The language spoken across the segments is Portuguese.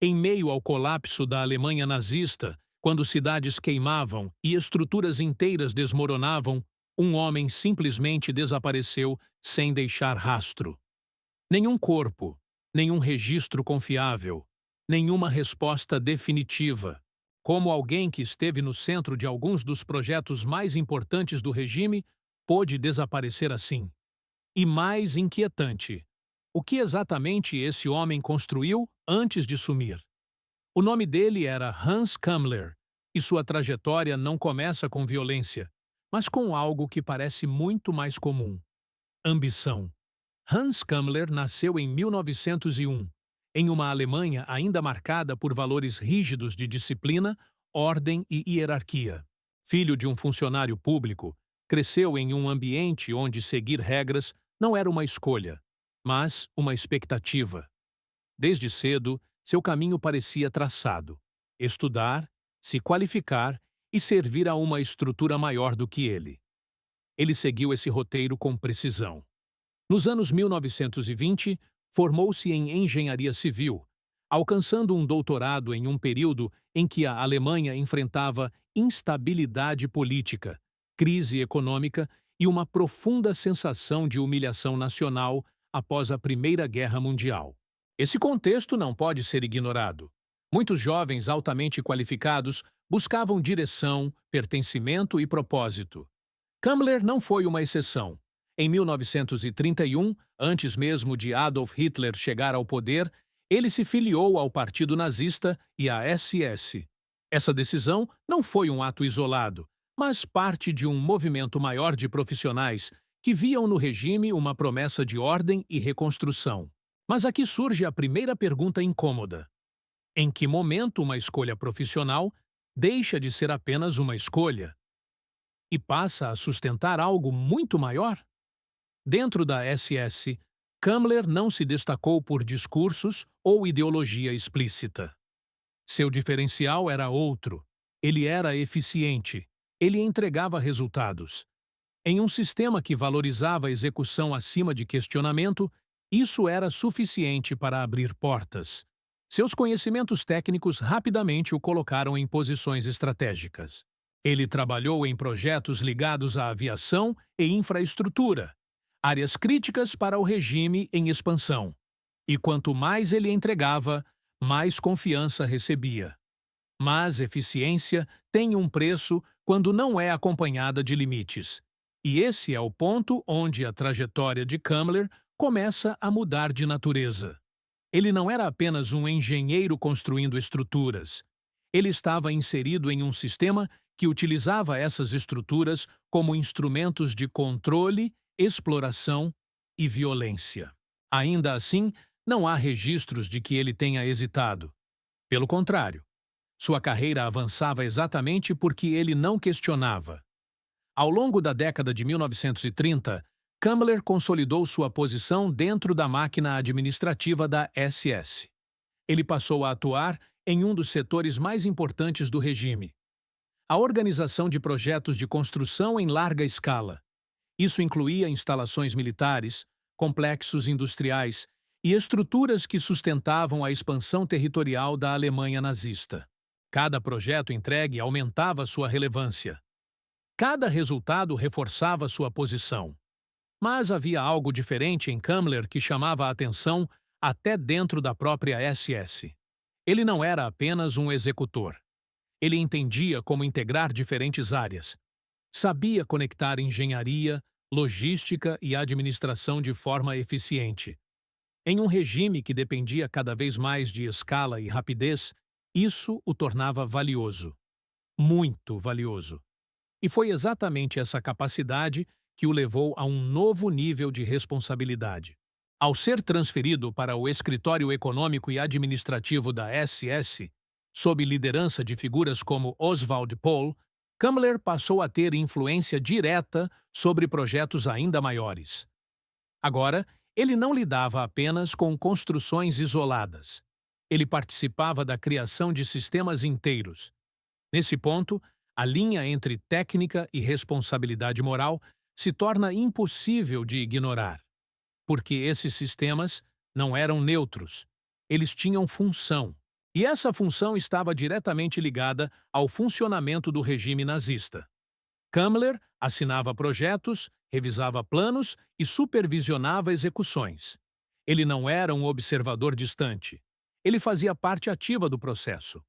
Em meio ao colapso da Alemanha nazista, quando cidades queimavam e estruturas inteiras desmoronavam, um homem simplesmente desapareceu sem deixar rastro. Nenhum corpo, nenhum registro confiável, nenhuma resposta definitiva. Como alguém que esteve no centro de alguns dos projetos mais importantes do regime pôde desaparecer assim? E mais inquietante, o que exatamente esse homem construiu antes de sumir? O nome dele era Hans Kammler, e sua trajetória não começa com violência, mas com algo que parece muito mais comum: ambição. Hans Kammler nasceu em 1901, em uma Alemanha ainda marcada por valores rígidos de disciplina, ordem e hierarquia. Filho de um funcionário público, cresceu em um ambiente onde seguir regras não era uma escolha, mas uma expectativa. Desde cedo, seu caminho parecia traçado: estudar, se qualificar e servir a uma estrutura maior do que ele. Ele seguiu esse roteiro com precisão. Nos anos 1920, formou-se em engenharia civil, alcançando um doutorado em um período em que a Alemanha enfrentava instabilidade política, crise econômica e uma profunda sensação de humilhação nacional após a Primeira Guerra Mundial. Esse contexto não pode ser ignorado. Muitos jovens altamente qualificados buscavam direção, pertencimento e propósito. Kammler não foi uma exceção. Em 1931, antes mesmo de Adolf Hitler chegar ao poder, ele se filiou ao Partido Nazista e à SS. Essa decisão não foi um ato isolado, mas parte de um movimento maior de profissionais que viam no regime uma promessa de ordem e reconstrução. Mas aqui surge a primeira pergunta incômoda: em que momento uma escolha profissional deixa de ser apenas uma escolha e passa a sustentar algo muito maior? Dentro da SS, Kammler não se destacou por discursos ou ideologia explícita. Seu diferencial era outro. Ele era eficiente. Ele entregava resultados. Em um sistema que valorizava a execução acima de questionamento, isso era suficiente para abrir portas. Seus conhecimentos técnicos rapidamente o colocaram em posições estratégicas. Ele trabalhou em projetos ligados à aviação e infraestrutura, áreas críticas para o regime em expansão. E quanto mais ele entregava, mais confiança recebia. Mas eficiência tem um preço quando não é acompanhada de limites. E esse é o ponto onde a trajetória de Kammler começa a mudar de natureza. Ele não era apenas um engenheiro construindo estruturas. Ele estava inserido em um sistema que utilizava essas estruturas como instrumentos de controle, exploração e violência. Ainda assim, não há registros de que ele tenha hesitado. Pelo contrário, sua carreira avançava exatamente porque ele não questionava. Ao longo da década de 1930, Kammler consolidou sua posição dentro da máquina administrativa da SS. Ele passou a atuar em um dos setores mais importantes do regime: a organização de projetos de construção em larga escala. Isso incluía instalações militares, complexos industriais e estruturas que sustentavam a expansão territorial da Alemanha nazista. Cada projeto entregue aumentava sua relevância. Cada resultado reforçava sua posição. Mas havia algo diferente em Kammler que chamava a atenção até dentro da própria SS. Ele não era apenas um executor. Ele entendia como integrar diferentes áreas. Sabia conectar engenharia, logística e administração de forma eficiente. Em um regime que dependia cada vez mais de escala e rapidez, isso o tornava valioso. Muito valioso. E foi exatamente essa capacidade que o levou a um novo nível de responsabilidade. Ao ser transferido para o Escritório Econômico e Administrativo da SS, sob liderança de figuras como Oswald Pohl, Kammler passou a ter influência direta sobre projetos ainda maiores. Agora, ele não lidava apenas com construções isoladas. Ele participava da criação de sistemas inteiros. Nesse ponto, a linha entre técnica e responsabilidade moral se torna impossível de ignorar, porque esses sistemas não eram neutros. Eles tinham função, E essa função estava diretamente ligada ao funcionamento do regime nazista. Kammler assinava projetos, revisava planos e supervisionava execuções. Ele não era um observador distante. Ele fazia parte ativa do processo.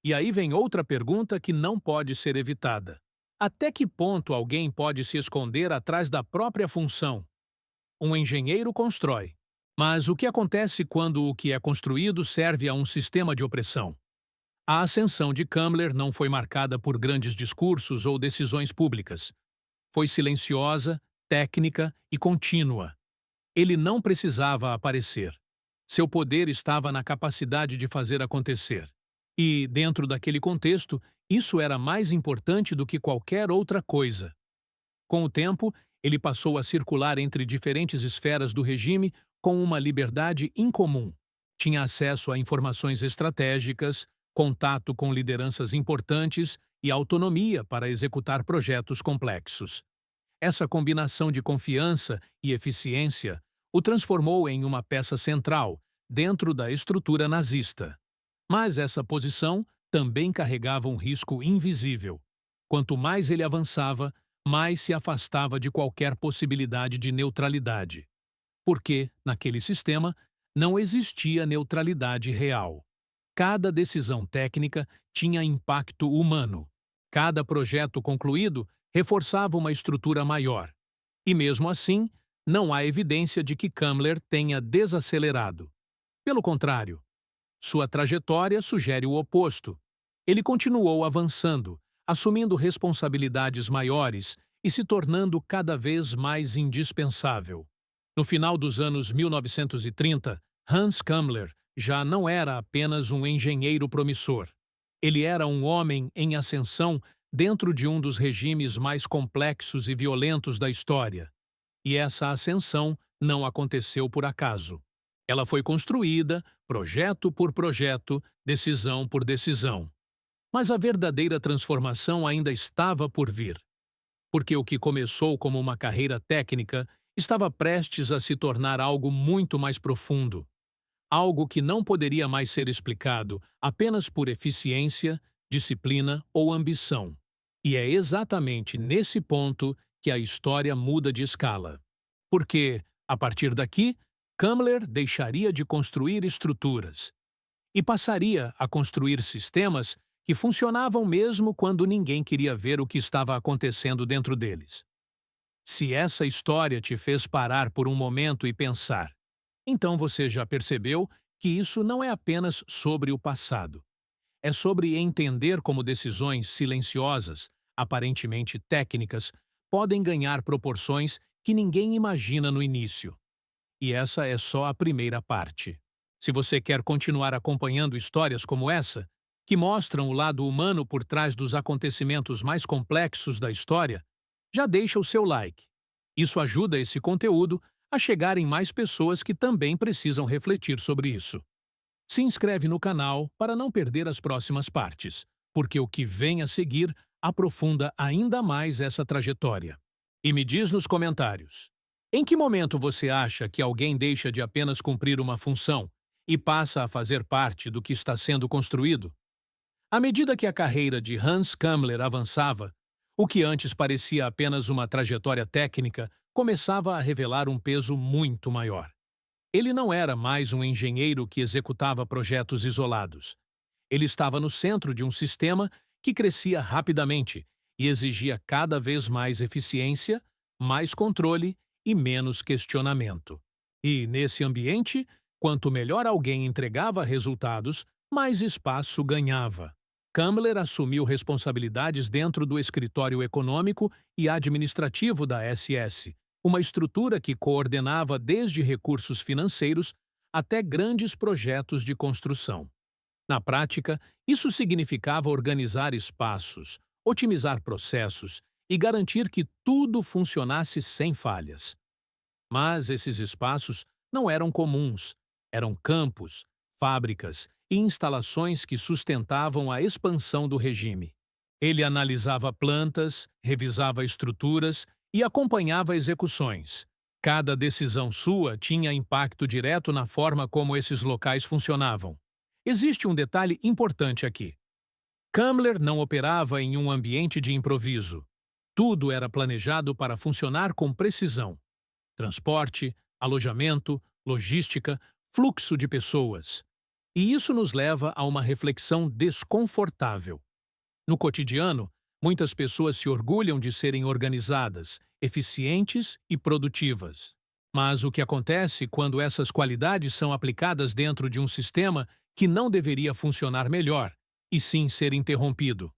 E aí vem outra pergunta que não pode ser evitada. Até que ponto alguém pode se esconder atrás da própria função? Um engenheiro constrói. Mas o que acontece quando o que é construído serve a um sistema de opressão? A ascensão de Kammler não foi marcada por grandes discursos ou decisões públicas. Foi silenciosa, técnica e contínua. Ele não precisava aparecer. Seu poder estava na capacidade de fazer acontecer. E, dentro daquele contexto, isso era mais importante do que qualquer outra coisa. Com o tempo, ele passou a circular entre diferentes esferas do regime com uma liberdade incomum. Tinha acesso a informações estratégicas, contato com lideranças importantes e autonomia para executar projetos complexos. Essa combinação de confiança e eficiência o transformou em uma peça central dentro da estrutura nazista. Mas essa posição também carregava um risco invisível. Quanto mais ele avançava, mais se afastava de qualquer possibilidade de neutralidade. Porque, naquele sistema, não existia neutralidade real. Cada decisão técnica tinha impacto humano. Cada projeto concluído reforçava uma estrutura maior. E mesmo assim, não há evidência de que Kammler tenha desacelerado. Pelo contrário, sua trajetória sugere o oposto. Ele continuou avançando, assumindo responsabilidades maiores e se tornando cada vez mais indispensável. No final dos anos 1930, Hans Kammler já não era apenas um engenheiro promissor. Ele era um homem em ascensão dentro de um dos regimes mais complexos e violentos da história. E essa ascensão não aconteceu por acaso. Ela foi construída, projeto por projeto, decisão por decisão. Mas a verdadeira transformação ainda estava por vir. Porque o que começou como uma carreira técnica estava prestes a se tornar algo muito mais profundo. Algo que não poderia mais ser explicado apenas por eficiência, disciplina ou ambição. E é exatamente nesse ponto que a história muda de escala. Porque, a partir daqui, Kammler deixaria de construir estruturas e passaria a construir sistemas que funcionavam mesmo quando ninguém queria ver o que estava acontecendo dentro deles. Se essa história te fez parar por um momento e pensar, então você já percebeu que isso não é apenas sobre o passado. É sobre entender como decisões silenciosas, aparentemente técnicas, podem ganhar proporções que ninguém imagina no início. E essa é só a primeira parte. Se você quer continuar acompanhando histórias como essa, que mostram o lado humano por trás dos acontecimentos mais complexos da história, já deixa o seu like. Isso ajuda esse conteúdo a chegar em mais pessoas que também precisam refletir sobre isso. Se inscreve no canal para não perder as próximas partes, porque o que vem a seguir aprofunda ainda mais essa trajetória. E me diz nos comentários, em que momento você acha que alguém deixa de apenas cumprir uma função e passa a fazer parte do que está sendo construído? À medida que a carreira de Hans Kammler avançava, o que antes parecia apenas uma trajetória técnica começava a revelar um peso muito maior. Ele não era mais um engenheiro que executava projetos isolados. Ele estava no centro de um sistema que crescia rapidamente e exigia cada vez mais eficiência, mais controle e menos questionamento. E, nesse ambiente, quanto melhor alguém entregava resultados, mais espaço ganhava. Kammler assumiu responsabilidades dentro do escritório econômico e administrativo da SS, uma estrutura que coordenava desde recursos financeiros até grandes projetos de construção. Na prática, isso significava organizar espaços, otimizar processos e garantir que tudo funcionasse sem falhas. Mas esses espaços não eram comuns, eram campos, fábricas e instalações que sustentavam a expansão do regime. Ele analisava plantas, revisava estruturas e acompanhava execuções. Cada decisão sua tinha impacto direto na forma como esses locais funcionavam. Existe um detalhe importante aqui. Kammler não operava em um ambiente de improviso. Tudo era planejado para funcionar com precisão. Transporte, alojamento, logística, fluxo de pessoas. E isso nos leva a uma reflexão desconfortável. No cotidiano, muitas pessoas se orgulham de serem organizadas, eficientes e produtivas. Mas o que acontece quando essas qualidades são aplicadas dentro de um sistema que não deveria funcionar melhor, e sim ser interrompido?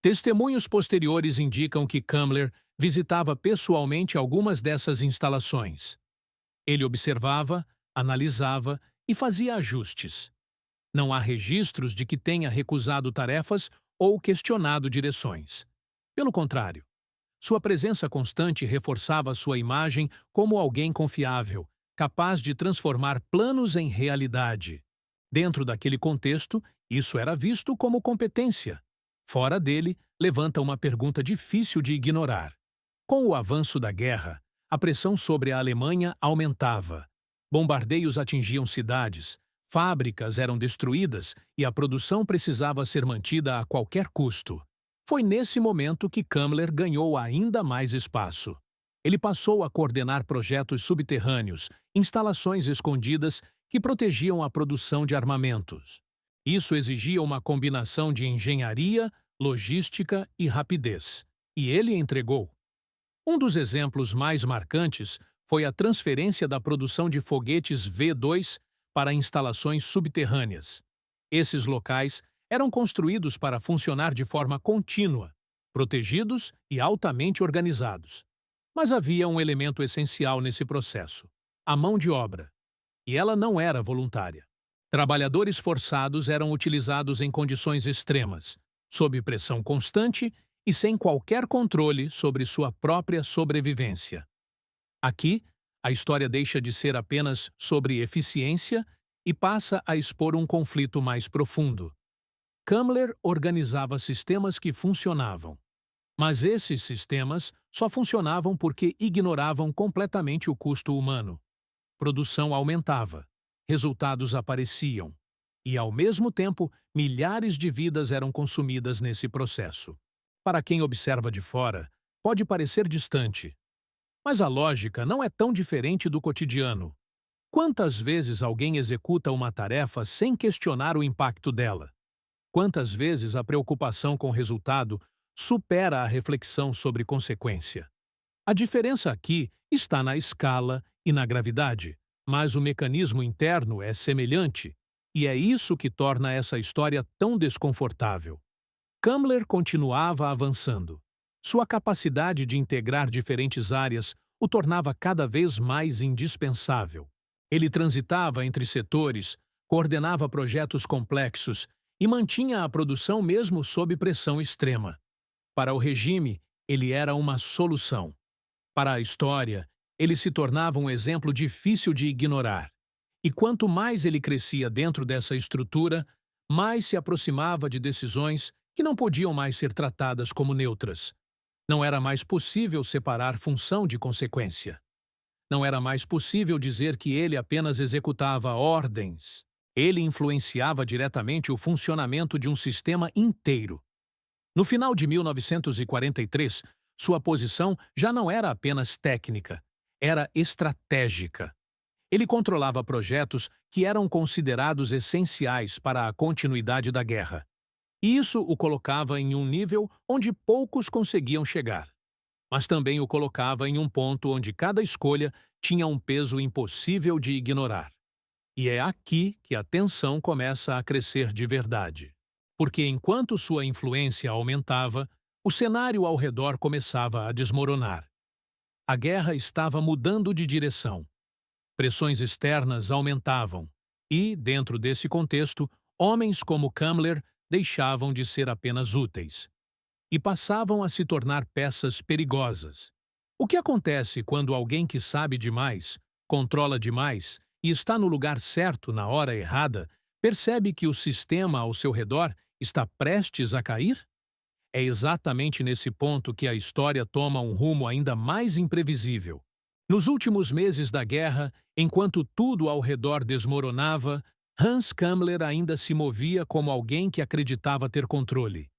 Testemunhos posteriores indicam que Kammler visitava pessoalmente algumas dessas instalações. Ele observava, analisava e fazia ajustes. Não há registros de que tenha recusado tarefas ou questionado direções. Pelo contrário, sua presença constante reforçava sua imagem como alguém confiável, capaz de transformar planos em realidade. Dentro daquele contexto, isso era visto como competência. Fora dele, levanta uma pergunta difícil de ignorar. Com o avanço da guerra, a pressão sobre a Alemanha aumentava. Bombardeios atingiam cidades, fábricas eram destruídas e a produção precisava ser mantida a qualquer custo. Foi nesse momento que Kammler ganhou ainda mais espaço. Ele passou a coordenar projetos subterrâneos, instalações escondidas que protegiam a produção de armamentos. Isso exigia uma combinação de engenharia, logística e rapidez. E ele entregou. Um dos exemplos mais marcantes foi a transferência da produção de foguetes V-2 para instalações subterrâneas. Esses locais eram construídos para funcionar de forma contínua, protegidos e altamente organizados. Mas havia um elemento essencial nesse processo: a mão de obra. E ela não era voluntária. Trabalhadores forçados eram utilizados em condições extremas, sob pressão constante e sem qualquer controle sobre sua própria sobrevivência. Aqui, a história deixa de ser apenas sobre eficiência e passa a expor um conflito mais profundo. Kammler organizava sistemas que funcionavam. Mas esses sistemas só funcionavam porque ignoravam completamente o custo humano. Produção aumentava, resultados apareciam, e, ao mesmo tempo, milhares de vidas eram consumidas nesse processo. Para quem observa de fora, pode parecer distante. Mas a lógica não é tão diferente do cotidiano. Quantas vezes alguém executa uma tarefa sem questionar o impacto dela? Quantas vezes a preocupação com o resultado supera a reflexão sobre consequência? A diferença aqui está na escala e na gravidade, mas o mecanismo interno é semelhante, e é isso que torna essa história tão desconfortável. Kammler continuava avançando. Sua capacidade de integrar diferentes áreas o tornava cada vez mais indispensável. Ele transitava entre setores, coordenava projetos complexos e mantinha a produção mesmo sob pressão extrema. Para o regime, ele era uma solução. Para a história, ele se tornava um exemplo difícil de ignorar. E quanto mais ele crescia dentro dessa estrutura, mais se aproximava de decisões que não podiam mais ser tratadas como neutras. Não era mais possível separar função de consequência. Não era mais possível dizer que ele apenas executava ordens. Ele influenciava diretamente o funcionamento de um sistema inteiro. No final de 1943, sua posição já não era apenas técnica, era estratégica. Ele controlava projetos que eram considerados essenciais para a continuidade da guerra. E isso o colocava em um nível onde poucos conseguiam chegar. Mas também o colocava em um ponto onde cada escolha tinha um peso impossível de ignorar. E é aqui que a tensão começa a crescer de verdade. Porque enquanto sua influência aumentava, o cenário ao redor começava a desmoronar. A guerra estava mudando de direção. Pressões externas aumentavam e, dentro desse contexto, homens como Kammler deixavam de ser apenas úteis e passavam a se tornar peças perigosas. O que acontece quando alguém que sabe demais, controla demais e está no lugar certo na hora errada, percebe que o sistema ao seu redor está prestes a cair? É exatamente nesse ponto que a história toma um rumo ainda mais imprevisível. Nos últimos meses da guerra, enquanto tudo ao redor desmoronava, Hans Kammler ainda se movia como alguém que acreditava ter controle.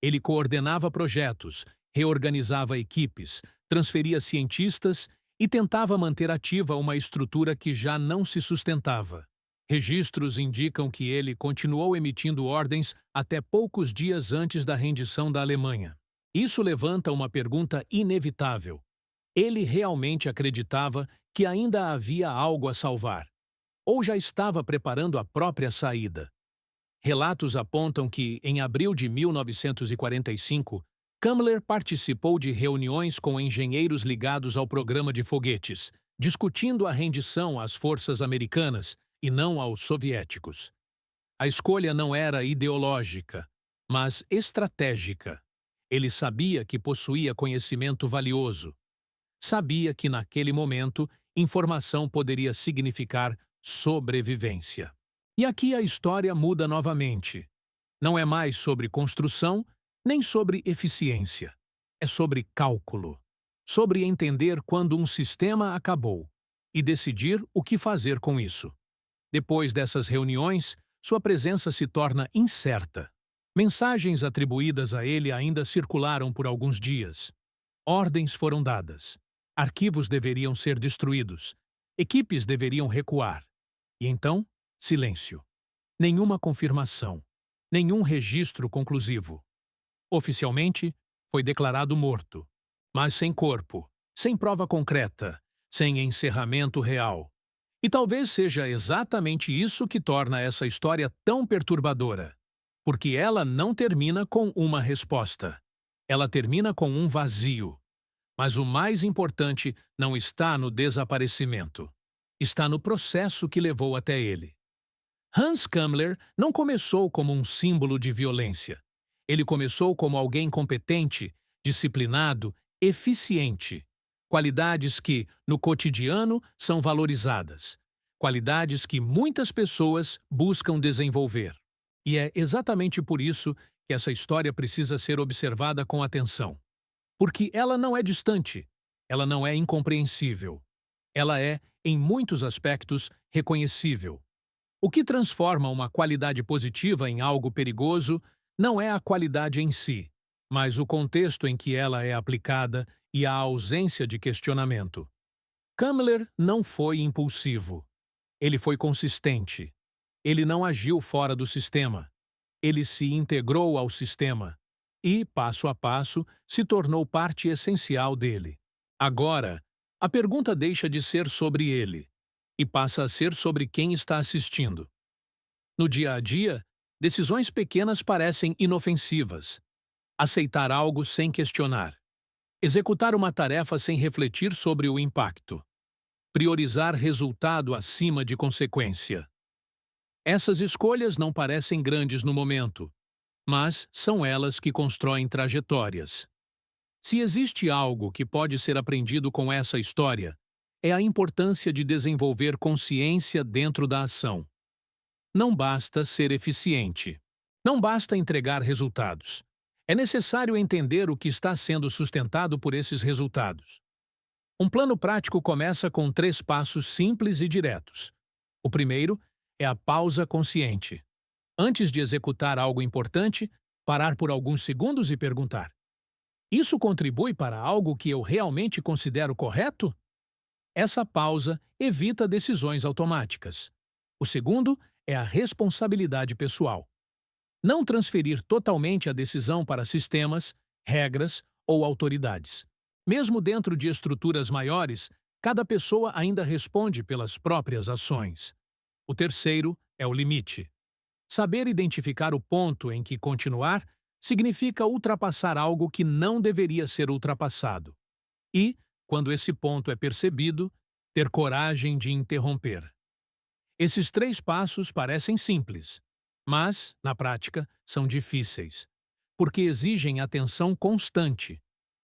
Ele coordenava projetos, reorganizava equipes, transferia cientistas e tentava manter ativa uma estrutura que já não se sustentava. Registros indicam que ele continuou emitindo ordens até poucos dias antes da rendição da Alemanha. Isso levanta uma pergunta inevitável. Ele realmente acreditava que ainda havia algo a salvar? Ou já estava preparando a própria saída? Relatos apontam que, em abril de 1945, Kammler participou de reuniões com engenheiros ligados ao programa de foguetes, discutindo a rendição às forças americanas e não aos soviéticos. A escolha não era ideológica, mas estratégica. Ele sabia que possuía conhecimento valioso. Sabia que, naquele momento, informação poderia significar sobrevivência. E aqui a história muda novamente. Não é mais sobre construção, nem sobre eficiência. É sobre cálculo. Sobre entender quando um sistema acabou e decidir o que fazer com isso. Depois dessas reuniões, sua presença se torna incerta. Mensagens atribuídas a ele ainda circularam por alguns dias. Ordens foram dadas. Arquivos deveriam ser destruídos. Equipes deveriam recuar. E então, silêncio. Nenhuma confirmação. Nenhum registro conclusivo. Oficialmente, foi declarado morto. Mas sem corpo, sem prova concreta, sem encerramento real. E talvez seja exatamente isso que torna essa história tão perturbadora. Porque ela não termina com uma resposta. Ela termina com um vazio. Mas o mais importante não está no desaparecimento. Está no processo que levou até ele. Hans Kammler não começou como um símbolo de violência. Ele começou como alguém competente, disciplinado, eficiente. Qualidades que, no cotidiano, são valorizadas. Qualidades que muitas pessoas buscam desenvolver. E é exatamente por isso que essa história precisa ser observada com atenção. Porque ela não é distante, ela não é incompreensível. Ela é, em muitos aspectos, reconhecível. O que transforma uma qualidade positiva em algo perigoso não é a qualidade em si, mas o contexto em que ela é aplicada e a ausência de questionamento. Kammler não foi impulsivo. Ele foi consistente. Ele não agiu fora do sistema. Ele se integrou ao sistema e, passo a passo, se tornou parte essencial dele. Agora, a pergunta deixa de ser sobre ele e passa a ser sobre quem está assistindo. No dia a dia, decisões pequenas parecem inofensivas. Aceitar algo sem questionar. Executar uma tarefa sem refletir sobre o impacto. Priorizar resultado acima de consequência. Essas escolhas não parecem grandes no momento, mas são elas que constroem trajetórias. Se existe algo que pode ser aprendido com essa história, é a importância de desenvolver consciência dentro da ação. Não basta ser eficiente. Não basta entregar resultados. É necessário entender o que está sendo sustentado por esses resultados. Um plano prático começa com 3 passos simples e diretos. O primeiro é a pausa consciente. Antes de executar algo importante, parar por alguns segundos e perguntar: isso contribui para algo que eu realmente considero correto? Essa pausa evita decisões automáticas. O segundo é a responsabilidade pessoal. Não transferir totalmente a decisão para sistemas, regras ou autoridades. Mesmo dentro de estruturas maiores, cada pessoa ainda responde pelas próprias ações. O terceiro é o limite. Saber identificar o ponto em que continuar significa ultrapassar algo que não deveria ser ultrapassado. E, quando esse ponto é percebido, ter coragem de interromper. Esses 3 passos parecem simples, mas, na prática, são difíceis, porque exigem atenção constante,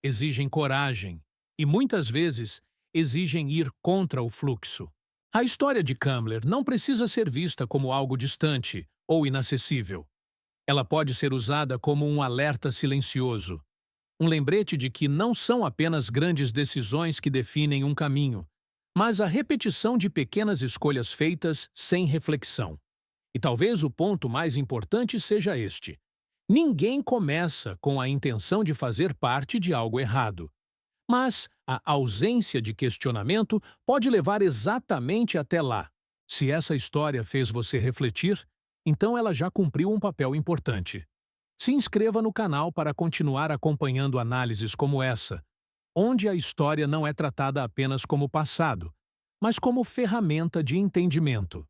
exigem coragem e, muitas vezes, exigem ir contra o fluxo. A história de Kammler não precisa ser vista como algo distante ou inacessível. Ela pode ser usada como um alerta silencioso, um lembrete de que não são apenas grandes decisões que definem um caminho, mas a repetição de pequenas escolhas feitas sem reflexão. E talvez o ponto mais importante seja este: ninguém começa com a intenção de fazer parte de algo errado. Mas a ausência de questionamento pode levar exatamente até lá. Se essa história fez você refletir, então ela já cumpriu um papel importante. Se inscreva no canal para continuar acompanhando análises como essa, onde a história não é tratada apenas como passado, mas como ferramenta de entendimento.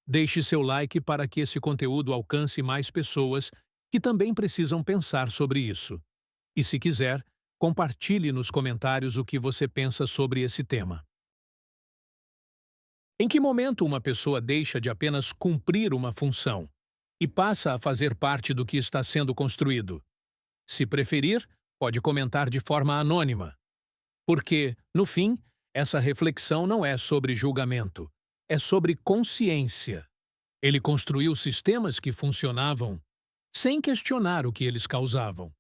Deixe seu like para que esse conteúdo alcance mais pessoas que também precisam pensar sobre isso. E se quiser, compartilhe nos comentários o que você pensa sobre esse tema. Em que momento uma pessoa deixa de apenas cumprir uma função e passa a fazer parte do que está sendo construído? Se preferir, pode comentar de forma anônima. Porque, no fim, essa reflexão não é sobre julgamento, é sobre consciência. Ele construiu sistemas que funcionavam sem questionar o que eles causavam.